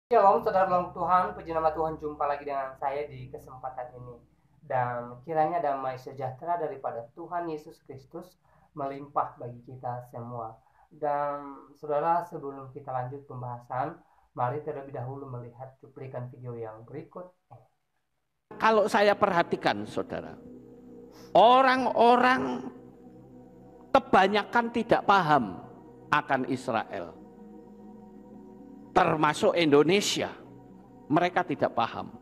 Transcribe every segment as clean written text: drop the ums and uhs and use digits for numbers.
Shalom, saudara Tuhan, puji nama Tuhan, jumpa lagi dengan saya di kesempatan ini. Dan kiranya damai sejahtera daripada Tuhan Yesus Kristus melimpah bagi kita semua. Dan saudara, sebelum kita lanjut pembahasan, mari terlebih dahulu melihat cuplikan video yang berikut. Kalau saya perhatikan, saudara, orang-orang kebanyakan tidak paham akan Israel, termasuk Indonesia. Mereka tidak paham.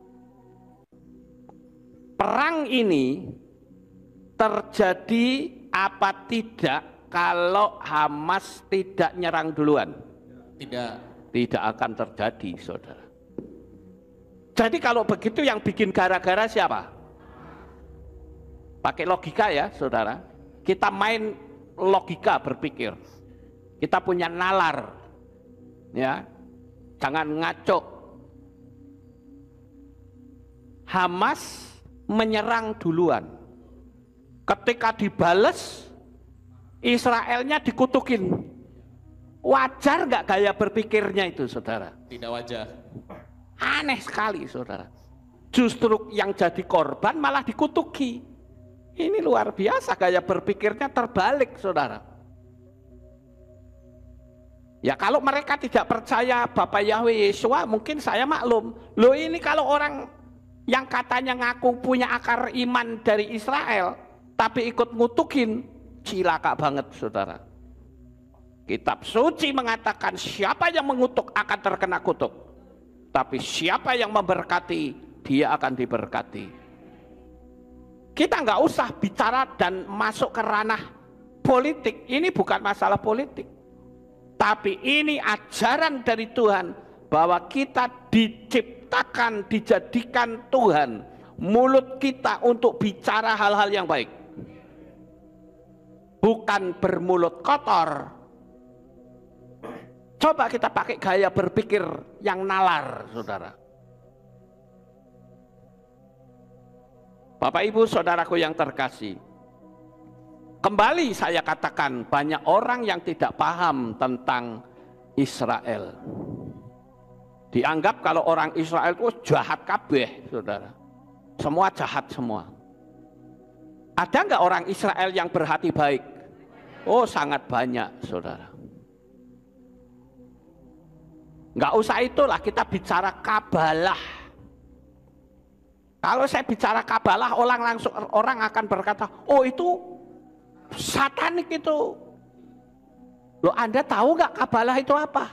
Perang ini terjadi apa tidak kalau Hamas tidak nyerang duluan? Tidak akan terjadi, saudara. Jadi kalau begitu yang bikin gara-gara siapa? Pakai logika ya, saudara. Kita main logika berpikir. Kita punya nalar, ya. Jangan ngaco. Hamas menyerang duluan. Ketika dibales, Israelnya dikutukin. Wajar nggak gaya berpikirnya itu, saudara? Tidak wajar. Aneh sekali, saudara. Justru yang jadi korban malah dikutuki. Ini luar biasa, gaya berpikirnya terbalik, saudara. Ya kalau mereka tidak percaya Bapak Yahweh Yeshua, mungkin saya maklum. Loh, ini kalau orang yang katanya ngaku punya akar iman dari Israel, tapi ikut ngutukin, cilaka banget, saudara. Kitab suci mengatakan siapa yang mengutuk akan terkena kutuk, tapi siapa yang memberkati, dia akan diberkati. Kita nggak usah bicara dan masuk ke ranah politik. Ini bukan masalah politik, tapi ini ajaran dari Tuhan bahwa kita diciptakan, dijadikan Tuhan mulut kita untuk bicara hal-hal yang baik, bukan bermulut kotor. Coba kita pakai gaya berpikir yang nalar, saudara. Bapak Ibu saudaraku yang terkasih, kembali saya katakan banyak orang yang tidak paham tentang Israel. Dianggap kalau orang Israel itu jahat kabeh, saudara. Semua jahat semua. Ada nggak orang Israel yang berhati baik? Oh, sangat banyak, saudara. Nggak usah itulah, kita bicara kabalah. Kalau saya bicara kabalah, orang akan berkata, oh itu satanik itu. Loh, Anda tahu nggak kabalah itu apa?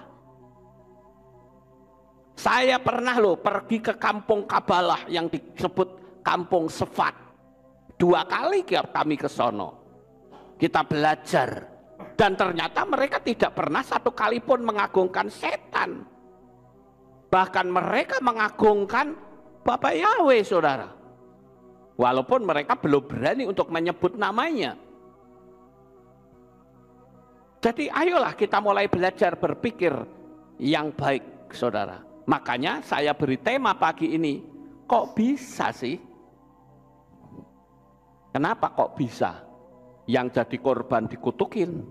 Saya pernah loh pergi ke kampung kabalah yang disebut kampung Sefat. 2 kali kami ke sono. Kita belajar. Dan ternyata mereka tidak pernah 1 kali pun mengagungkan setan. Bahkan mereka mengagungkan Bapak Yahweh, saudara. Walaupun mereka belum berani untuk menyebut namanya. Jadi ayolah kita mulai belajar berpikir yang baik, saudara. Makanya saya beri tema pagi ini, kok bisa sih? Kenapa kok bisa? Yang jadi korban dikutukin.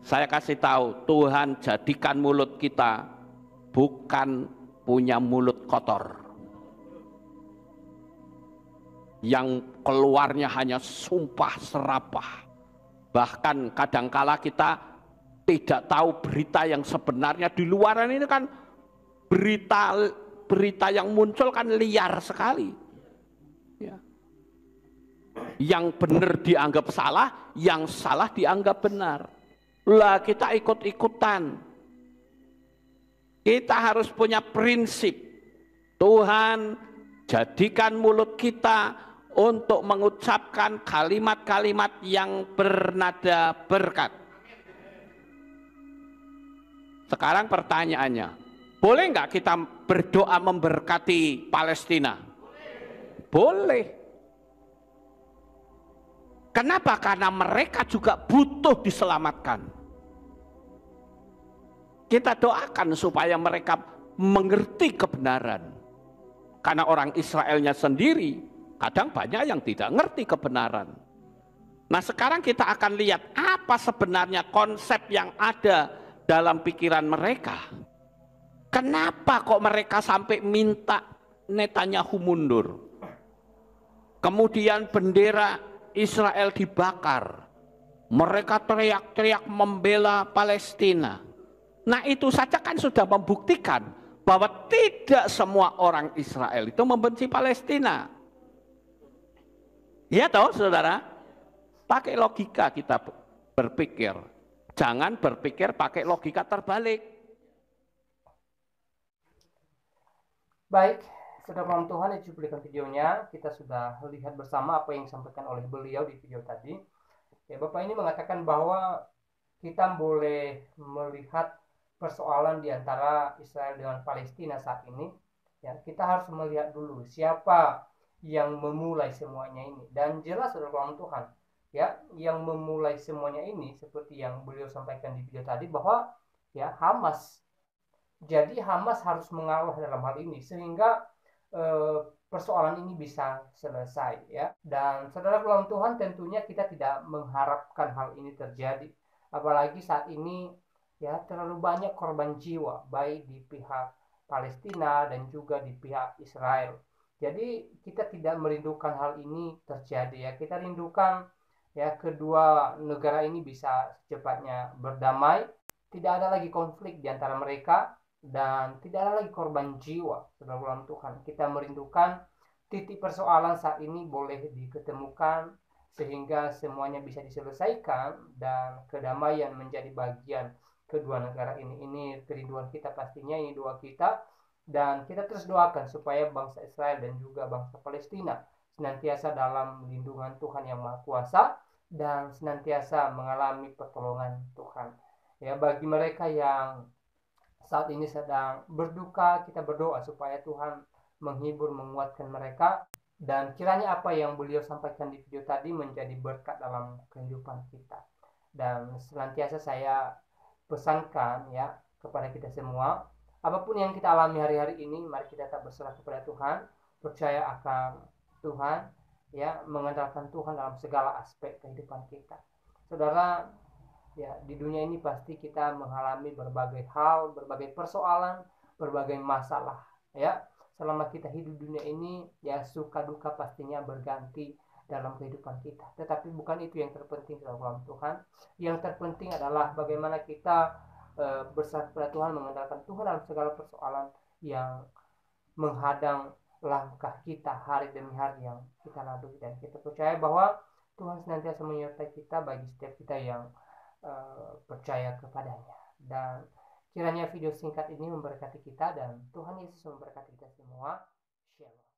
Saya kasih tahu, Tuhan jadikan mulut kita bukan punya mulut kotor, yang keluarnya hanya sumpah serapah. Bahkan kadangkala kita tidak tahu berita yang sebenarnya. Di luaran ini kan berita yang muncul kan liar sekali, ya. Yang benar dianggap salah, yang salah dianggap benar. Lah kita ikut-ikutan. Kita harus punya prinsip. Tuhan jadikan mulut kita untuk mengucapkan kalimat-kalimat yang bernada berkat. Sekarang pertanyaannya, boleh nggak kita berdoa memberkati Palestina? Boleh. Kenapa? Karena mereka juga butuh diselamatkan. Kita doakan supaya mereka mengerti kebenaran. Karena orang Israelnya sendiri kadang banyak yang tidak ngerti kebenaran. Nah, sekarang kita akan lihat apa sebenarnya konsep yang ada dalam pikiran mereka. Kenapa kok mereka sampai minta Netanyahu mundur? Kemudian bendera Israel dibakar. Mereka teriak-teriak membela Palestina. Nah, itu saja kan sudah membuktikan bahwa tidak semua orang Israel itu membenci Palestina. Ya toh, saudara? Pakai logika kita berpikir. Jangan berpikir pakai logika terbalik. Baik, saudara Tuhan, itu cuplikan videonya. Kita sudah lihat bersama apa yang disampaikan oleh beliau di video tadi. Ya, Bapak ini mengatakan bahwa kita boleh melihat persoalan di antara Israel dengan Palestina saat ini. Ya, kita harus melihat dulu siapa yang memulai semuanya ini. Dan jelas saudara Tuhan, ya, yang memulai semuanya ini seperti yang beliau sampaikan di video tadi bahwa ya Hamas. Jadi Hamas harus mengalah dalam hal ini sehingga persoalan ini bisa selesai, ya. Dan saudara Tuhan, tentunya kita tidak mengharapkan hal ini terjadi, apalagi saat ini ya terlalu banyak korban jiwa baik di pihak Palestina dan juga di pihak Israel. Jadi kita tidak merindukan hal ini terjadi, ya. Kita rindukan ya kedua negara ini bisa secepatnya berdamai, tidak ada lagi konflik di antara mereka, dan tidak ada lagi korban jiwa, saudara Tuhan. Kita merindukan titik persoalan saat ini boleh diketemukan sehingga semuanya bisa diselesaikan dan kedamaian menjadi bagian kedua negara ini. Ini kerinduan kita pastinya, ini doa kita, dan kita terus doakan supaya bangsa Israel dan juga bangsa Palestina senantiasa dalam lindungan Tuhan yang Maha Kuasa dan senantiasa mengalami pertolongan Tuhan. Ya, bagi mereka yang saat ini sedang berduka, kita berdoa supaya Tuhan menghibur, menguatkan mereka, dan kiranya apa yang beliau sampaikan di video tadi menjadi berkat dalam kehidupan kita. Dan senantiasa saya pesankan ya kepada kita semua, apapun yang kita alami hari-hari ini, mari kita tetap berserah kepada Tuhan, percaya akan Tuhan, ya, mengandalkan Tuhan dalam segala aspek kehidupan kita. Saudara, ya, di dunia ini pasti kita mengalami berbagai hal, berbagai persoalan, berbagai masalah, ya. Selama kita hidup dunia ini, ya suka duka pastinya berganti dalam kehidupan kita. Tetapi bukan itu yang terpenting dalam Tuhan. Yang terpenting adalah bagaimana kita berserah kepada Tuhan, mengandalkan Tuhan dalam segala persoalan yang menghadang langkah kita hari demi hari yang kita lalui, dan kita percaya bahwa Tuhan senantiasa menyertai kita bagi setiap kita yang percaya kepadanya. Dan kiranya video singkat ini memberkati kita dan Tuhan Yesus memberkati kita semua. Shalom.